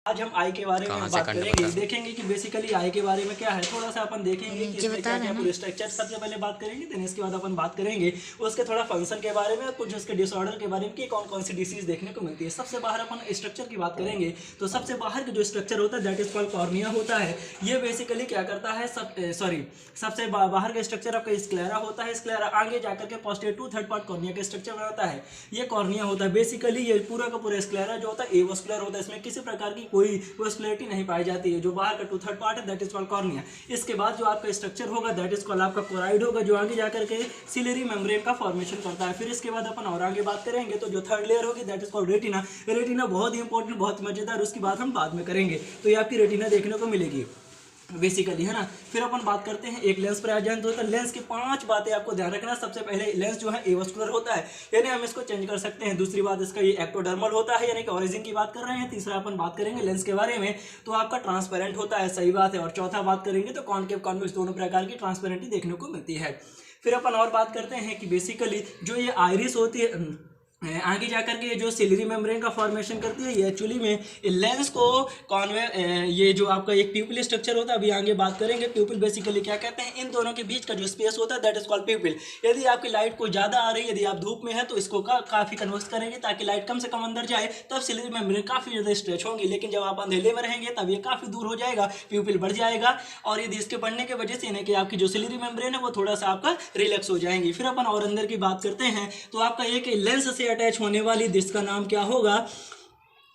आज हम आई के बारे में बात करेंगे, देखेंगे कि बेसिकली आई के बारे में क्या है, थोड़ा सा अपन देखेंगे कि इसमें क्या क्या पूरे स्ट्रक्चर सबसे पहले बात करेंगे, देन इसके बाद अपन बात करेंगे उसके थोड़ा फंक्शन के बारे में, कुछ उसके डिसऑर्डर के बारे में कि कौन कौन सी डिसीज देखने को मिलती है। सबसे बाहर अपन स्ट्रक्चर की बात करेंगे तो सबसे बाहर का जो स्ट्रक्चर होता है दैट इज कॉल्ड कॉर्निया होता है। ये बेसिकली क्या करता है, सबसे बाहर का स्ट्रक्चर आपका स्क्लेरा होता है। स्क्लेरा आगे जाकर के posterior two third part cornea का स्ट्रक्चर बनाता है, ये कॉर्निया होता है। बेसिकली ये पूरा का पूरा स्क्लेरा जो होता है एवोस्कुलर होता है, इसमें किसी प्रकार की कोई वेस्कुलरिटी नहीं पाई जाती है। जो बाहर का टू थर्ड पार्ट है दैट इज कॉल्ड कॉर्निया। इसके बाद जो आपका स्ट्रक्चर होगा दैट इज कॉल्ड आपका कोराइड होगा, जो आगे जाकर के सिलियरी मेम्ब्रेन का फॉर्मेशन करता है। फिर इसके बाद अपन और आगे बात करेंगे तो जो थर्ड लेयर होगी that is called retina. Retina बहुत ही इंपॉर्टेंट, बहुत मजेदार, उसकी बात हम बाद में करेंगे। तो ये आपकी रेटिना देखने को मिलेगी बेसिकली, है ना। फिर अपन बात करते हैं एक लेंस प्रेजेंट होता है। लेंस की 5 बातें आपको ध्यान रखना। सबसे पहले लेंस जो है एवोस्कुलर होता है, यानी हम इसको चेंज कर सकते हैं। दूसरी बात इसका ये एक्टोडर्मल होता है, यानी कि ओरिजिन की बात कर रहे हैं। तीसरा अपन बात करेंगे लेंस के बारे में तो आपका ट्रांसपेरेंट होता है, सही बात है। और चौथा बात करेंगे तो कॉनकेव कॉन्वेक्स दोनों प्रकार की ट्रांसपेरेंटी देखने को मिलती है। फिर अपन और बात करते हैं कि बेसिकली जो ये आइरिस होती है आगे जाकर के जो सिलियरी मेम्ब्रेन का फॉर्मेशन करती है, ये एक्चुअली में लेंस को ये जो आपका एक प्यूपिल स्ट्रक्चर होता है, अभी आगे बात करेंगे। प्यूपिल बेसिकली क्या कहते हैं, इन दोनों के बीच का जो स्पेस होता है दैट इज कॉल्ड प्यूपिल। यदि आपकी लाइट को ज़्यादा आ रही है, यदि आप धूप में है तो इसको काफ़ी कन्वर्स करेंगे ताकि लाइट कम से कम अंदर जाए, तब सिलियरी मेम्ब्रेन काफ़ी ज़्यादा स्ट्रेच होंगी। लेकिन जब आप अंधेरे में रहेंगे तब ये काफ़ी दूर हो जाएगा, प्यूपिल बढ़ जाएगा, और यदि इसके बढ़ने की वजह से यानी कि आपकी जो सिलियरी मेम्ब्रेन है वो थोड़ा सा आपका रिलैक्स हो जाएंगी। फिर अपन और अंदर की बात करते हैं तो आपका एक लेंस से अटैच होने वाली जिसका नाम क्या होगा,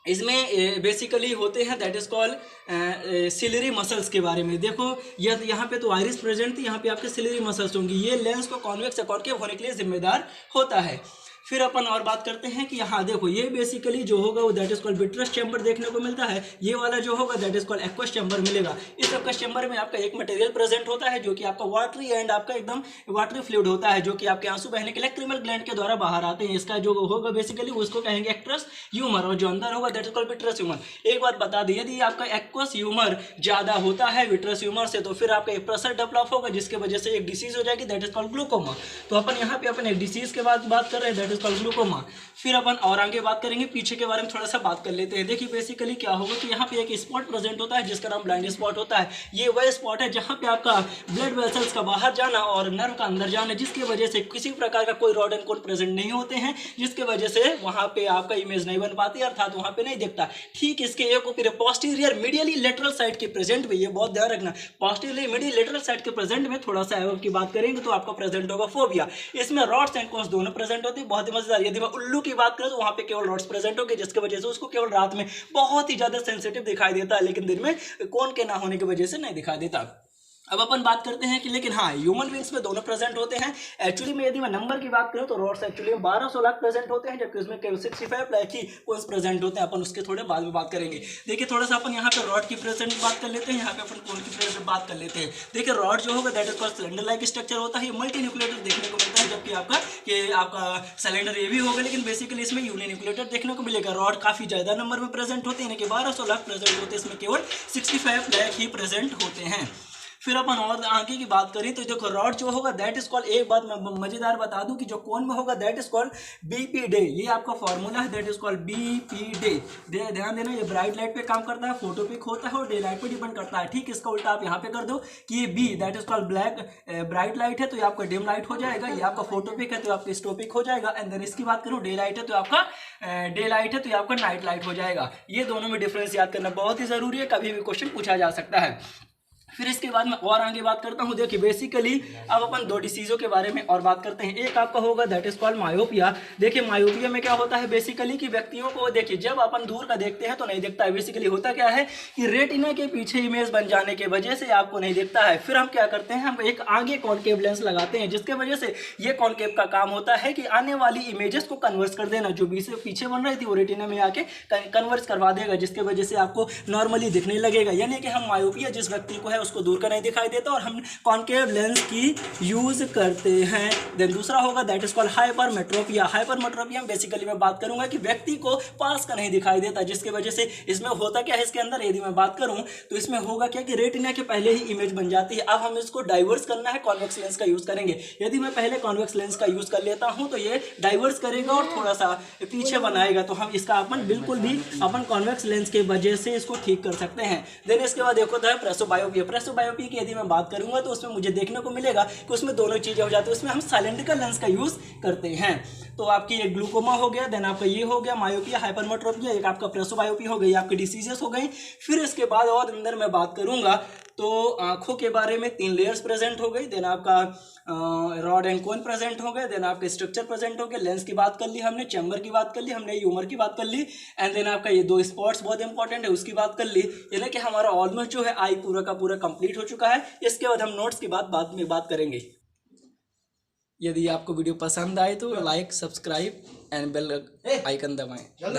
इसमें बेसिकली होते हैं that is called ciliary muscles के बारे में। देखो यहाँ पे तो आइरिस प्रेजेंट थी, यहाँ पे आपके सिलियरी मसल्स होंगी। ये लेंस को कॉन्वेक्स या कॉनकेव होने के लिए जिम्मेदार होता है। फिर अपन और बात करते हैं कि यहाँ देखो ये बेसिकली जो होगा वो that is called vitreous chamber देखने को मिलता है। ये वाला जो होगा that is called aqueous chamber मिलेगा। इस एक्वस चैम्बर में आपका एक मटेरियल प्रेजेंट होता है जो कि आपका वाटरी एंड आपका एकदम वाटरी फ्लूइड होता है, जो कि आपके आंसू बहने के लैक्रिमल ग्लैंड के द्वारा बाहर आते हैं। इसका जो होगा बेसिकली उसको कहेंगे एक्ट्रस ह्यूमर, और जो अंदर होगा that is called vitreous humour. एक बात बता दी, यदि आपका एक्वस ह्यूमर ज्यादा होता है विट्रस ह्यूमर से तो फिर आपका एक प्रेशर डेवलप होगा जिसकी वजह से एक डिसीज हो जाएगी दैट इज कॉल्ड ग्लूकोमा। तो अपन यहाँ पे अपन एक डिसीज के बाद बात कर रहे हैं दैट इज कॉल्ड ग्लूकोमा। फिर अपन और आगे बात करेंगे, पीछे के बारे में थोड़ा सा बात कर लेते हैं। देखिए बेसिकली क्या होगा कि यहाँ पे एक स्पॉट प्रेजेंट होता है जिसका नाम ब्लाइंड स्पॉट होता है। ये वह स्पॉट है जहाँ पे आपका ब्लड वेसल्स का बाहर जाना और नर्व का अंदर जाना, जिसकी वजह से किसी प्रकार का कोई रॉड एंड कोन प्रेजेंट नहीं होते हैं, जिसकी वजह से वहाँ पे आपका इमेज नहीं बन पाती, अर्थात वहाँ पे नहीं दिखता। ठीक इसके एक ऊपर पोस्टीरियर मीडियली लेटरल साइड के प्रेजेंट में, ये बहुत ध्यान रखना, पोस्टीरियर मीडियल लेटरल साइड के प्रेजेंट में थोड़ा सा एवब की बात करेंगे तो आपका प्रेजेंट होगा फोबिया। इसमें रॉड्स एंड कोन्स दोनों प्रेजेंट होते हैं, बहुत ही मजेदार। यदि मैं उल्लू की बात करें तो वहाँ पे केवल रॉड्स प्रेजेंट होंगे, जिसकी वजह से उसको केवल रात में बहुत ही ज्यादा सेंसिटिव दिखाई देता है, लेकिन दिन में कोन के ना होने की वजह से नहीं दिखाई देता। अब अपन बात करते हैं कि लेकिन हाँ ह्यूमन बींग्स में दोनों प्रेजेंट होते हैं। एक्चुअली में यदि मैं नंबर की बात करूं तो रॉड्स एक्चुअली 1200 लाख प्रेजेंट होते हैं, जबकि उसमें केवल 65 लाख ही कोन्स प्रेजेंट होते हैं। अपन उसके थोड़े बाद में बात करेंगे। देखिए थोड़ा सा अपन यहाँ पे रॉड की प्रेजेंट बात कर लेते हैं, यहाँ पे अपन कोन की प्रेजेंट बात कर लेते हैं। देखिए रॉड जो होगा that is called cylinder like structure होता है, ये मल्टी न्यूक्लिएटेड देखने को मिलता है, जबकि आपका सिलेंडर ये भी होगा, लेकिन बेसिकली इसमें यूनि न्यूक्लिएटेड देखने को मिलेगा। रॉड काफी ज्यादा नंबर में प्रेजेंट होते हैं, यानी कि 1200 लाख प्रेजेंट होते हैं, इसमें केवल 65 लाख ही प्रेजेंट होते हैं। फिर अपन और आगे की बात करें तो देखो रॉड जो होगा दैट इज कॉल्ड, एक बात मैं मजेदार बता दूं कि जो कोन में होगा that is called BP day. ये आपका फॉर्मूला है that is called BP day. ध्यान देना, ये ब्राइट लाइट पे काम करता है, फोटो पिक होता है और डे लाइट पे डिपेंड करता है। ठीक इसका उल्टा आप यहाँ पे कर दो कि ये B that is called black bright light है तो ये आपका डिम लाइट हो जाएगा, ये आपका फोटो पिक है तो आपका स्टोपिक हो जाएगा। एंड देन इसकी बात करूँ डे लाइट है तो आपका डे लाइट है तो ये आपका नाइट लाइट हो जाएगा। ये दोनों में डिफरेंस याद करना बहुत ही जरूरी है, कभी भी क्वेश्चन पूछा जा सकता है। फिर इसके बाद मैं और आगे बात करता हूँ। देखिए बेसिकली अब अपन 2 डिसीजों के बारे में और बात करते हैं। एक आपका होगा दैट इज कॉल्ड मायोपिया। देखिए मायोपिया में क्या होता है बेसिकली कि व्यक्तियों को देखिए जब अपन दूर का देखते हैं तो नहीं दिखता है। बेसिकली होता क्या है कि रेटिना के पीछे इमेज बन जाने की वजह से आपको नहीं दिखता है। फिर हम क्या करते हैं, हम एक आगे कॉनकेव लेंस लगाते हैं, जिसके वजह से ये कॉनकेव का काम होता है कि आने वाली इमेजेस को कन्वर्ट कर देना। जो बीच से पीछे बन रही थी वो रेटिना में आके कन्वर्ट करवा देगा, जिसके वजह से आपको नॉर्मली दिखने लगेगा। यानी कि हम मायोपिया जिस व्यक्ति को है उसको दूर का नहीं दिखाई देता और हम कॉन्केव लेंस की यूज करते हैं। देन दूसरा होगा that is called hypermetropia. Hypermetropia में बेसिकली मैं बात करूंगा कि व्यक्ति को पास का नहीं दिखाई देता, जिसकी वजह से इसमें होता क्या है, इसके अंदर यदि मैं बात करूं तो इसमें होगा क्या कि रेटिना के पहले ही इमेज बन जाती है। अब हम इसको डाइवर्स करना है, कॉन्वेक्स लेंस का यूज करेंगे। यदि मैं पहले कॉन्वेक्स लेंस का यूज कर लेता हूं तो ये डाइवर्स करेगा और थोड़ा सा पीछे बनाएगा, तो हम इसका अपन बिल्कुल भी अपन कॉन्वेक्स लेंस के वजह से इसको ठीक कर सकते हैं। देन इसके बाद एक होता है प्रेसोबायोपिया। प्रेसोबायोपिया की यदि मैं बात करूंगा तो उसमें मुझे देखने को मिलेगा कि उसमें दोनों चीजें हो जाती है। उसमें हम साइलेंटिकल लेंस का यूज करते हैं। तो आपकी एक ग्लूकोमा हो गया, देन आपका ये हो गया मायोपिया, हाइपरमेट्रोपिया, एक आपका प्रेसोबायोपिया हो गई, आपकी डिसीजेस हो गई। फिर इसके बाद और अंदर मैं बात करूंगा तो आंखों के बारे में 3 लेयर्स प्रेजेंट हो गई, देन आपका रॉड एंड कोन प्रेजेंट हो गए, देन आपके स्ट्रक्चर प्रेजेंट हो गए, लेंस की बात कर ली हमने, चैम्बर की बात कर ली हमने, ह्यूमर की बात कर ली, एंड देन आपका ये 2 स्पॉट्स बहुत इंपॉर्टेंट है उसकी बात कर ली। यानी कि हमारा ऑलमोस्ट जो है आई पूरा का पूरा कंप्लीट हो चुका है। इसके बाद हम नोट्स की बाद में बात करेंगे। यदि आपको वीडियो पसंद आए तो like, subscribe and bell icon दबाएं।